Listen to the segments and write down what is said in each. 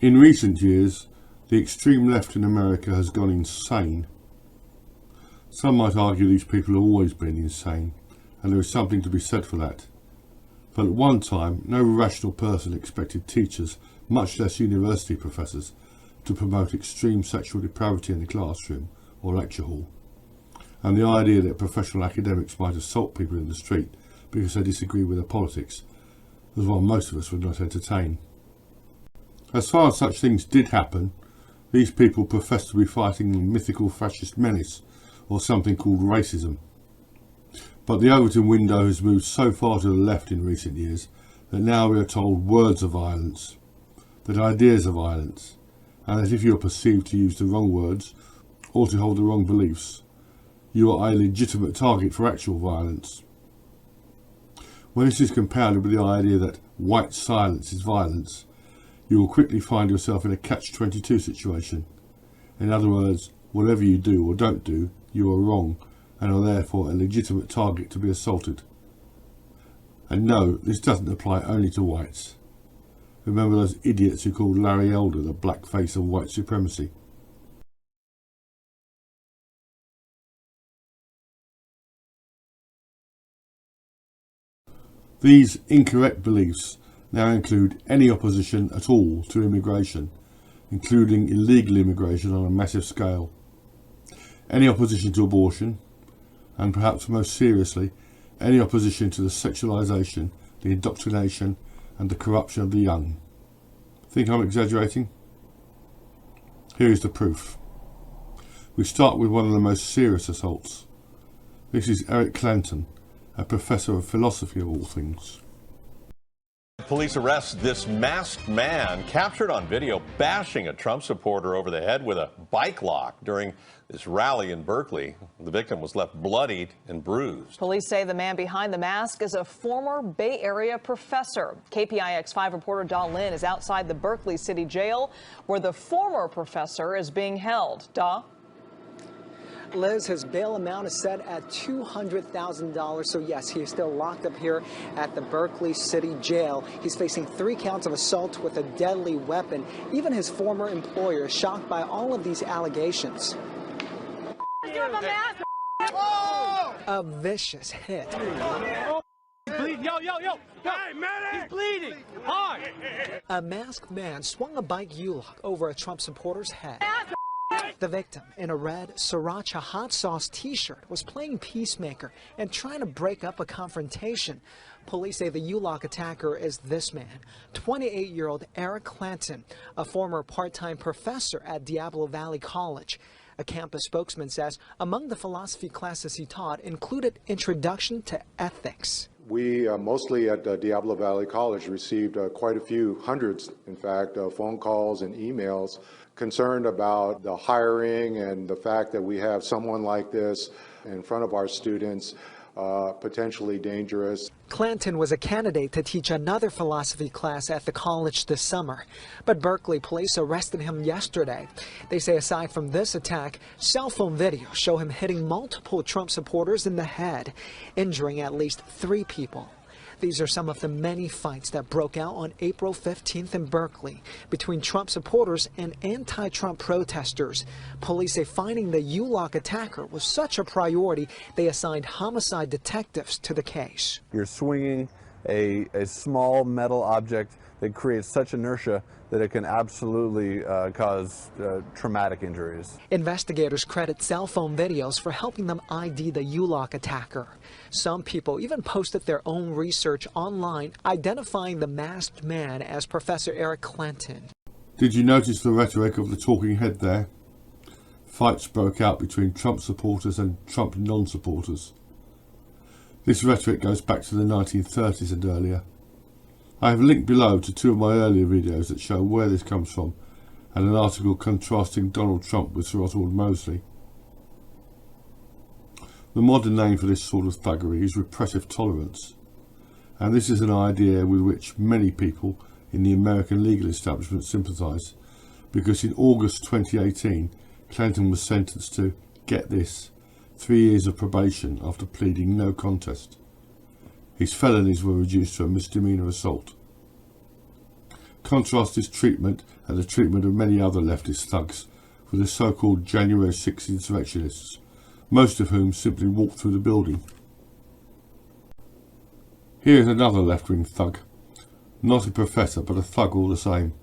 In recent years, the extreme left in America has gone insane. Some might argue these people have always been insane, and there is something to be said for that. But at one time, no rational person expected teachers, much less university professors, to promote extreme sexual depravity in the classroom or lecture hall. And the idea that professional academics might assault people in the street because they disagree with their politics was one most of us would not entertain. As far as such things did happen, these people professed to be fighting a mythical fascist menace, or something called racism. But the Overton window has moved so far to the left in recent years that now we are told words are violence, that ideas are violence, and that if you are perceived to use the wrong words or to hold the wrong beliefs, you are a legitimate target for actual violence. When this is compounded with the idea that white silence is violence, you will quickly find yourself in a catch-22 situation. In other words, whatever you do or don't do, you are wrong and are therefore a legitimate target to be assaulted. And no, this doesn't apply only to whites. Remember those idiots who called Larry Elder the black face of white supremacy? These incorrect beliefs now include any opposition at all to immigration, including illegal immigration on a massive scale, any opposition to abortion, and perhaps most seriously, any opposition to the sexualization, the indoctrination, and the corruption of the young. Think I'm exaggerating? Here is the proof. We start with one of the most serious assaults. This is Eric Clanton, a professor of philosophy of all things. Police arrest this masked man captured on video bashing a Trump supporter over the head with a bike lock during this rally in Berkeley. The victim was left bloodied and bruised. Police say the man behind the mask is a former Bay Area professor. KPIX5 reporter Daw Lin is outside the Berkeley City Jail where the former professor is being held. Daw? Liz, his bail amount is set at $200,000. So yes, he is still locked up here at the Berkeley City Jail. He's facing 3 counts of assault with a deadly weapon. Even his former employer is shocked by all of these allegations. A vicious hit. Yo, hey, man, he's bleeding hard. A masked man swung a bike U-lock over a Trump supporter's head. The victim, in a red Sriracha hot sauce t-shirt, was playing peacemaker and trying to break up a confrontation. Police say the U-lock attacker is this man, 28-year-old Eric Clanton, a former part-time professor at Diablo Valley College. A campus spokesman says among the philosophy classes he taught included Introduction to Ethics. We mostly at Diablo Valley College received quite a few, hundreds in fact, phone calls and emails concerned about the hiring and the fact that we have someone like this in front of our students, potentially dangerous. Clanton was a candidate to teach another philosophy class at the college this summer, but Berkeley police arrested him yesterday. They say aside from this attack, cell phone videos show him hitting multiple Trump supporters in the head, injuring at least 3 people. These are some of the many fights that broke out on April 15th in Berkeley between Trump supporters and anti-Trump protesters. Police say finding the U-lock attacker was such a priority, they assigned homicide detectives to the case. You're swinging a small metal object that creates such inertia that it can absolutely cause traumatic injuries. Investigators credit cell phone videos for helping them ID the U-lock attacker. Some people even posted their own research online identifying the masked man as Professor Eric Clanton. Did you notice the rhetoric of the talking head there? Fights broke out between Trump supporters and Trump non-supporters. This rhetoric goes back to the 1930s and earlier. I have linked below to 2 of my earlier videos that show where this comes from, and an article contrasting Donald Trump with Sir Oswald Mosley. The modern name for this sort of thuggery is repressive tolerance, and this is an idea with which many people in the American legal establishment sympathise, because in August 2018 Clanton was sentenced to, get this, 3 years of probation after pleading no contest. His felonies were reduced to a misdemeanor assault. Contrast this treatment and the treatment of many other leftist thugs with the so-called January 6 insurrectionists, most of whom simply walked through the building. Here is another left-wing thug, not a professor but a thug all the same.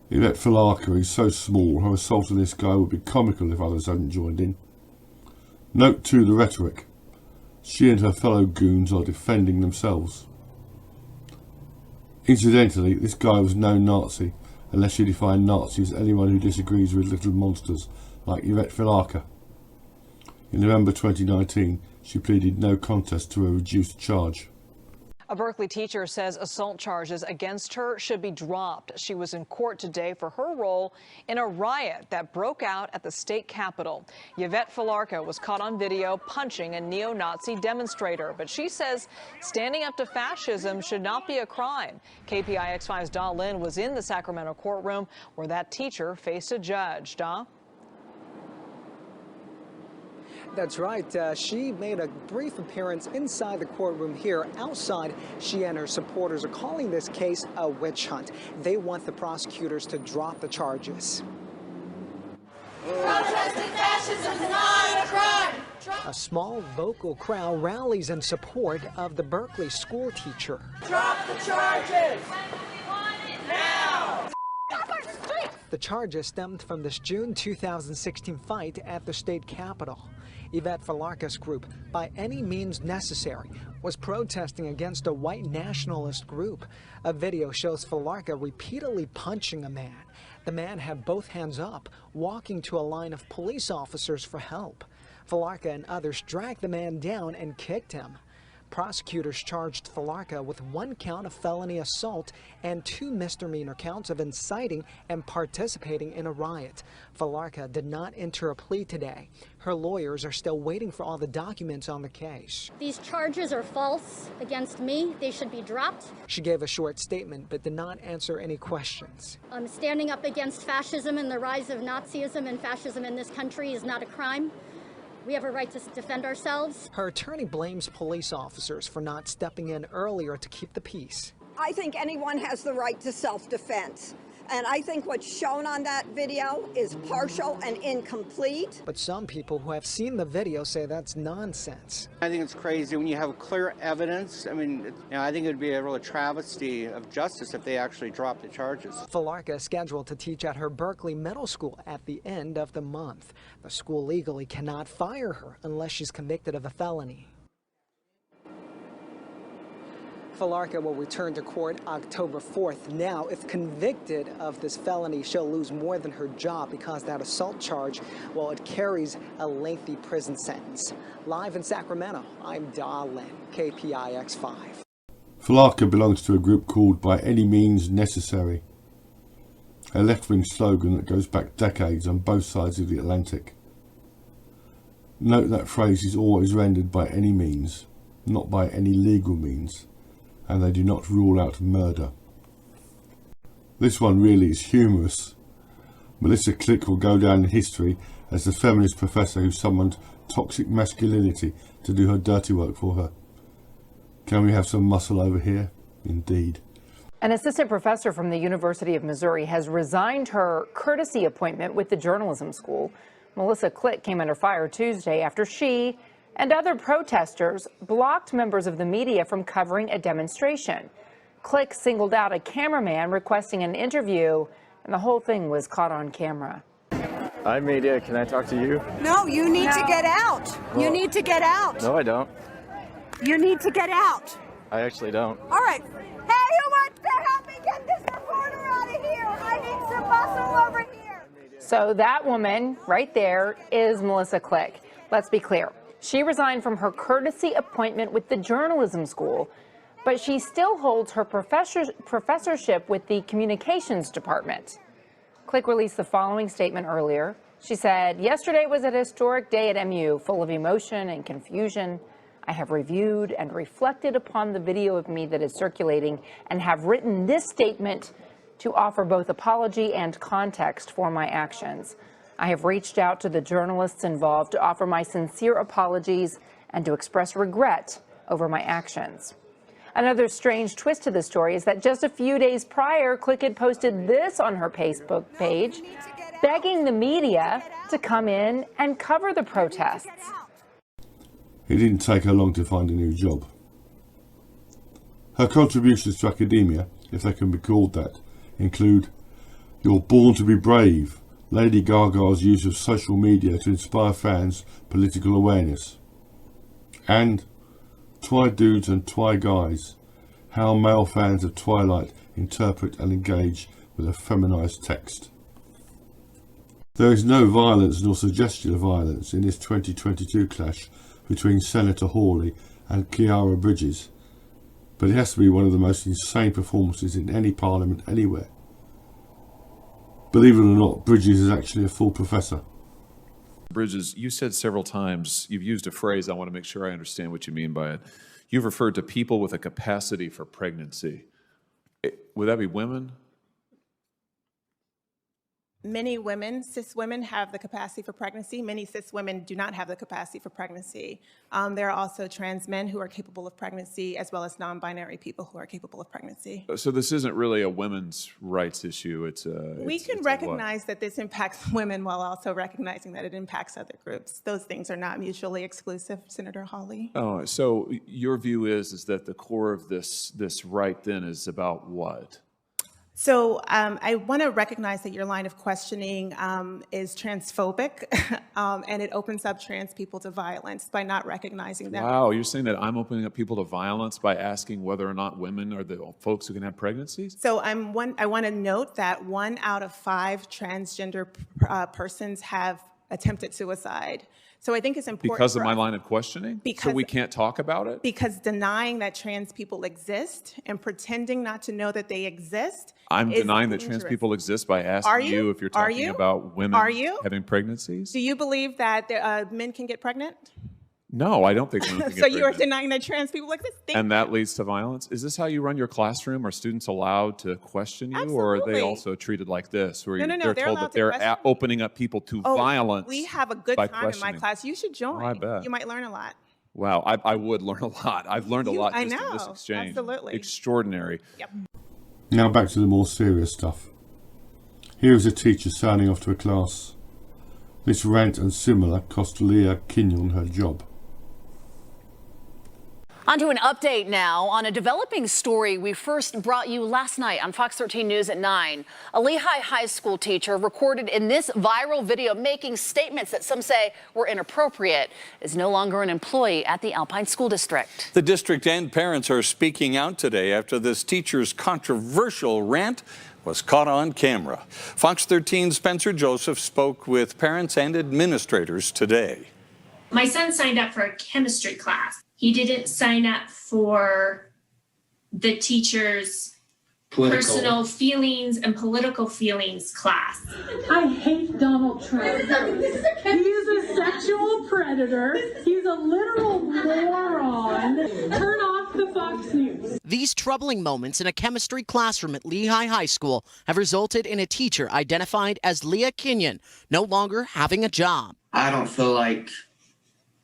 Yvette Falarka is so small her assault on this guy would be comical if others hadn't joined in. Note too the rhetoric. She and her fellow goons are defending themselves. Incidentally, this guy was no Nazi, unless you define Nazi as anyone who disagrees with little monsters like Yvette Falarka. In November 2019, she pleaded no contest to a reduced charge. A Berkeley teacher says assault charges against her should be dropped. She was in court today for her role in a riot that broke out at the state capitol. Yvette Falarka was caught on video punching a neo-Nazi demonstrator, but she says standing up to fascism should not be a crime. KPIX5's Da Lin was in the Sacramento courtroom where that teacher faced a judge. Da? That's right. She made a brief appearance inside the courtroom here. Outside, she and her supporters are calling this case a witch hunt. They want the prosecutors to drop the charges. Protesting fascism is not a crime. A small vocal crowd rallies in support of the Berkeley school teacher. Drop the charges! Now! The charges stemmed from this June 2016 fight at the state capitol. Yvette Falarka's group, By Any Means Necessary, was protesting against a white nationalist group. A video shows Falarka repeatedly punching a man. The man had both hands up, walking to a line of police officers for help. Falarka and others dragged the man down and kicked him. Prosecutors charged Falarka with 1 count of felony assault and 2 misdemeanor counts of inciting and participating in a riot. Falarka did not enter a plea today. Her lawyers are still waiting for all the documents on the case. These charges are false against me. They should be dropped. She gave a short statement but did not answer any questions. Standing up against fascism and the rise of Nazism and fascism in this country is not a crime. We have a right to defend ourselves. Her attorney blames police officers for not stepping in earlier to keep the peace. I think anyone has the right to self-defense. And I think what's shown on that video is partial and incomplete. But some people who have seen the video say that's nonsense. I think it's crazy when you have clear evidence. I mean, I think it would be a real travesty of justice if they actually dropped the charges. Falarka is scheduled to teach at her Berkeley Middle School at the end of the month. The school legally cannot fire her unless she's convicted of a felony. Falarka will return to court October 4th. Now, if convicted of this felony, she'll lose more than her job because that assault charge, well, it carries a lengthy prison sentence. Live in Sacramento, I'm Da Lin, KPIX5. Falarka belongs to a group called By Any Means Necessary, a left-wing slogan that goes back decades on both sides of the Atlantic. Note that phrase is always rendered by any means, not by any legal means, and they do not rule out murder. This one really is humorous. Melissa Click will go down in history as the feminist professor who summoned toxic masculinity to do her dirty work for her. Can we have some muscle over here? Indeed. An assistant professor from the University of Missouri has resigned her courtesy appointment with the journalism school. Melissa Click came under fire Tuesday after she and other protesters blocked members of the media from covering a demonstration. Click singled out a cameraman requesting an interview, and the whole thing was caught on camera. Hi, media. Can I talk to you? No, you need to get out. Well, you need to get out. No, I don't. You need to get out. I actually don't. All right. Hey, who wants to help me get this reporter out of here? I need some muscle over here. So that woman right there is Melissa Click. Let's be clear. She resigned from her courtesy appointment with the journalism school, but she still holds her professorship with the communications department. Click released the following statement earlier. She said, "Yesterday was a historic day at MU, full of emotion and confusion. I have reviewed and reflected upon the video of me that is circulating and have written this statement to offer both apology and context for my actions. I have reached out to the journalists involved to offer my sincere apologies and to express regret over my actions." Another strange twist to the story is that just a few days prior, Click had posted this on her Facebook page, begging the media to come in and cover the protests. It didn't take her long to find a new job. Her contributions to academia, if they can be called that, include You're Born to be Brave, Lady Gaga's use of social media to inspire fans' political awareness, and Twi Dudes and Twi Guys, how male fans of Twilight interpret and engage with a feminised text. There is no violence nor suggestion of violence in this 2022 clash between Senator Hawley and Kiara Bridges, but it has to be one of the most insane performances in any parliament anywhere. Believe it or not, Bridges is actually a full professor. Bridges, you said several times, you've used a phrase, I want to make sure I understand what you mean by it. You've referred to people with a capacity for pregnancy. Would that be women? Many women, cis women, have the capacity for pregnancy. Many cis women do not have the capacity for pregnancy. There are also trans men who are capable of pregnancy, as well as non-binary people who are capable of pregnancy. So this isn't really a women's rights issue. We can recognize that this impacts women while also recognizing that it impacts other groups. Those things are not mutually exclusive, Senator Hawley. Oh, so your view is that the core of this right then is about what? So I want to recognize that your line of questioning is transphobic, and it opens up trans people to violence by not recognizing that. Wow, you're saying that I'm opening up people to violence by asking whether or not women are the folks who can have pregnancies? So I want to note that 1 out of 5 transgender persons have attempted suicide. So I think it's important because of my line of questioning? So we can't talk about it? Because denying that trans people exist and pretending not to know that they exist. I'm denying that trans people exist by asking you if you're talking about women having pregnancies? Do you believe that men can get pregnant? No, I don't think women can get So you are denying that trans people exist? And that leads to violence? Is this how you run your classroom? Are students allowed to question you? Absolutely. Or are they also treated like this, where No, they're told that they're opening up people to violence? We have a good time in my class. You should join. Oh, I bet. You might learn a lot. Wow, I would learn a lot. I've learned a lot just in this exchange. Absolutely. Extraordinary. Yep. Now back to the more serious stuff. Here is a teacher signing off to a class. This rant and similar cost Leah Kenyon her job. On to an update now on a developing story we first brought you last night on Fox 13 News at 9. A Lehigh High School teacher recorded in this viral video making statements that some say were inappropriate is no longer an employee at the Alpine School District. The district and parents are speaking out today after this teacher's controversial rant was caught on camera. Fox 13's Spencer Joseph spoke with parents and administrators today. My son signed up for a chemistry class. He didn't sign up for the teacher's personal feelings and political feelings class. I hate Donald Trump. He's a sexual predator. He's a literal moron. Turn off the Fox News. These troubling moments in a chemistry classroom at Lehigh High School have resulted in a teacher identified as Leah Kenyon no longer having a job. I don't feel like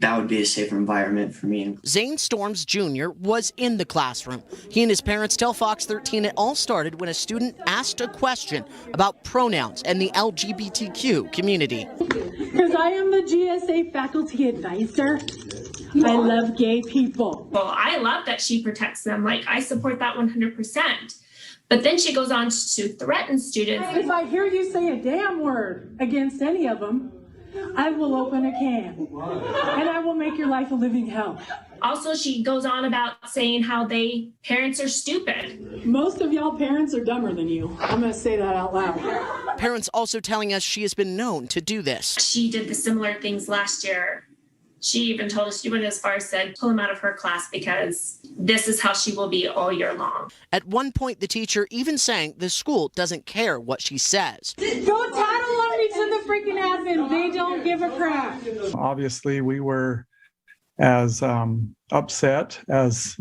that would be a safer environment for me. Zane Storms Jr. was in the classroom. He and his parents tell Fox 13 it all started when a student asked a question about pronouns and the LGBTQ community. Because I am the GSA faculty advisor. I love gay people. Well, I love that she protects them. Like, I support that 100%. But then she goes on to threaten students. If I hear you say a damn word against any of them, I will open a can, and I will make your life a living hell. Also, she goes on about saying how parents are stupid. Most of y'all parents are dumber than you. I'm going to say that out loud. Parents also telling us she has been known to do this. She did the similar things last year. She even told us, she went as far as said, pull him out of her class because this is how she will be all year long. At one point, the teacher even saying the school doesn't care what she says. Go tattle on me to the freaking admin. They don't give a crap. Obviously, we were as upset as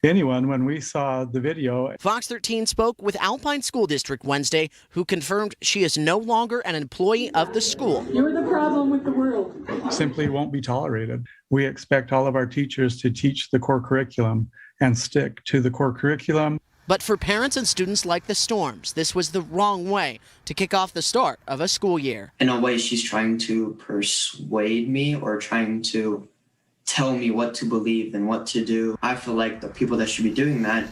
anyone when we saw the video. Fox 13 spoke with Alpine School District Wednesday, who confirmed she is no longer an employee of the school. You're the problem with the world. Simply won't be tolerated. We expect all of our teachers to teach the core curriculum and stick to the core curriculum. But for parents and students like the Storms, this was the wrong way to kick off the start of a school year. In a way, she's trying to persuade me or trying to tell me what to believe and what to do. I feel like the people that should be doing that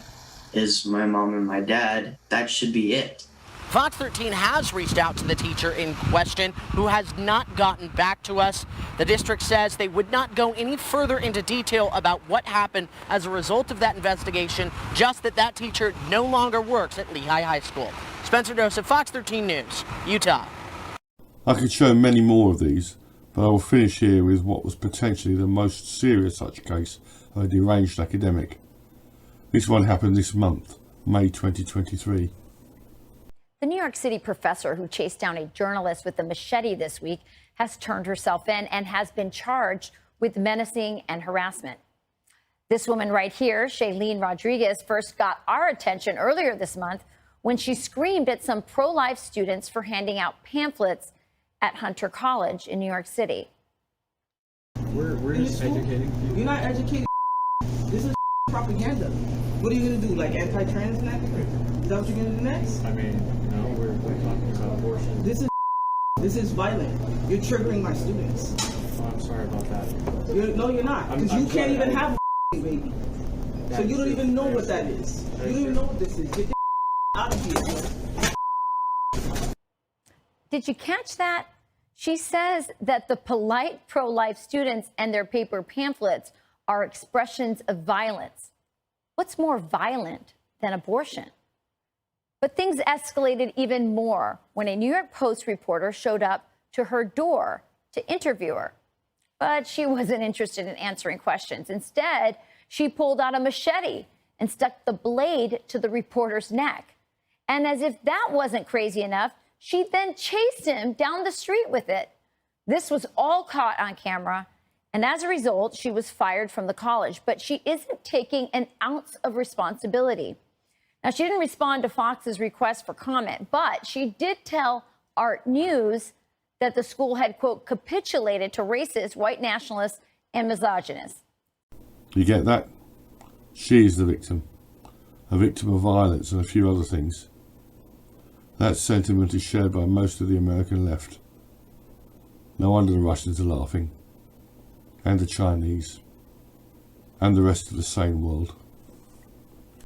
is my mom and my dad. That should be it. Fox 13 has reached out to the teacher in question, who has not gotten back to us. The district says they would not go any further into detail about what happened as a result of that investigation, just that that teacher no longer works at Lehigh High School. Spencer Joseph, Fox 13 News, Utah. I could show many more of these, but I will finish here with what was potentially the most serious such case of a deranged academic. This one happened this month, May 2023. The New York City professor who chased down a journalist with a machete this week has turned herself in and has been charged with menacing and harassment. This woman right here, Shailene Rodriguez, first got our attention earlier this month when she screamed at some pro-life students for handing out pamphlets at Hunter College in New York City. We're just educating people. You're not educating. This is propaganda. What are you going to do, like anti-trans next? Is that what you're going to do next? I mean, no, we're talking about abortion. This is violent. You're triggering my students. Oh, I'm sorry about that. No, you're not. Because you can't even have a baby. So you don't even know what that is. You don't even know what this is. Get out of here. Did you catch that? She says that the polite pro-life students and their paper pamphlets are expressions of violence. What's more violent than abortion? But things escalated even more when a New York Post reporter showed up to her door to interview her. But she wasn't interested in answering questions. Instead, she pulled out a machete and stuck the blade to the reporter's neck. And as if that wasn't crazy enough, she then chased him down the street with it. This was all caught on camera. And as a result, she was fired from the college. But she isn't taking an ounce of responsibility. Now, she didn't respond to Fox's request for comment, but she did tell Art News that the school had, quote, capitulated to racist, white nationalists, and misogynists. You get that? She is the victim. A victim of violence and a few other things. That sentiment is shared by most of the American left. No wonder the Russians are laughing. And the Chinese. And the rest of the sane world.